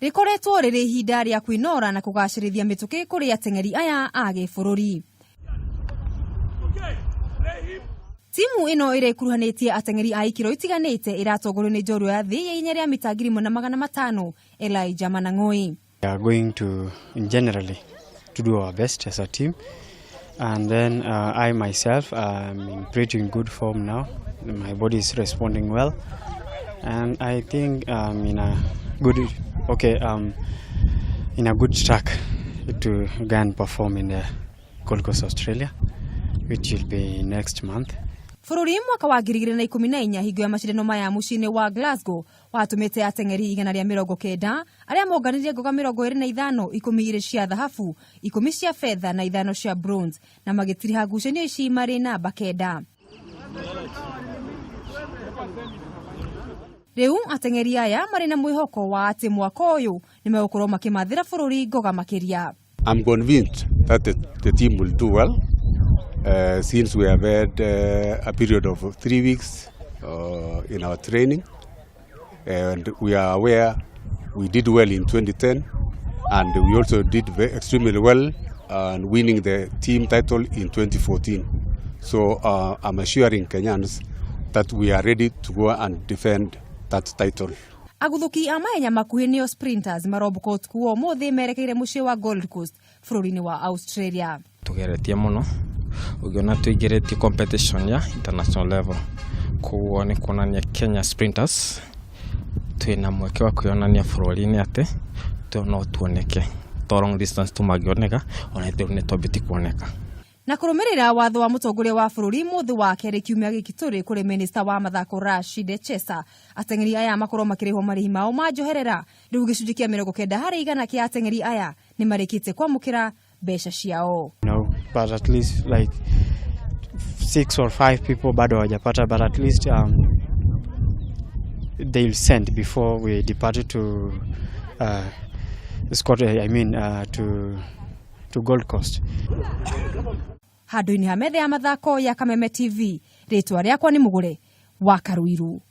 Rikoretwo riri ihinda ria kwinora na kugacirithia mituki kuri ateng'eri aya a gibũrũri. Timu ino ire kuruhanitie ateng'eri a ikiro itiganite iratongorio ni njorua ya thi ya inya ria mita 1500 Elijah Manang'oi. We are going to generally to do our best as a team, and then I myself am in pretty good form now. My body is responding well, and I think in a good track to go and perform in the Gold Coast, Australia, which will be next month. Bũrũri mwaka wa 2014 hingo ya macindano maya muciĩ-inĩ wa Glasgow watumite ateng'eri 190 aria monganirie ngoga 25, 10 cia thahabu, 10 cia fedha na 5 cia bronze, na magitiriha ngucanio ici marĩ namba 9. Riu ateng'eri aya marĩ na mwĩhoko wa atĩ mwaka ũyũ nĩ megũkorwo makimathĩra bũrũri ngoga makiria. I'm convinced that the team will do well. Since we have had a period of 3 weeks in our training, and we are aware we did well in 2010, and we also did extremely well and winning the team title in 2014. So I'm assuring Kenyans that we are ready to go and defend that title. Aguthuki a mahenya makuhĩ nĩo sprinters marobũka ũtukũ ũmũthĩ merekeire mũciĩ wa Gold Coast bũrũri-inĩ wa Australia. Tugeretie muno ugiona tuigeretie competition ya international level kuo ni kuonania Kenya sprinters twina mweke wa kuonania bũrũri-inĩ ate no tuoneke to long distance tumagioneka ona ithu ni twambĩtie kuoneka. Na kũrũmĩrĩra watho wa mũtongoria wa bũrũri mũthĩ wa kerĩ kiumia gĩkĩ tũrĩ kũrĩ minista wa mathako Rashid Chesa, ateng'eri aya makorwo makĩrĩhwo marĩhi mao ma njoherera. Rĩu gĩcunjĩ kĩa 90% kĩa ateng'eri aya nĩ marĩkĩte kwamũkĩra mbeca ciao. No, but at least like 6 or 5 people bado hawajapata, but at least they'll send before we departed to to Gold Coast. Handũ-inĩ ha metha ya mathako ya Kameme TV, rĩtwa rĩakwa nĩ Mũgũre wa Karuiru.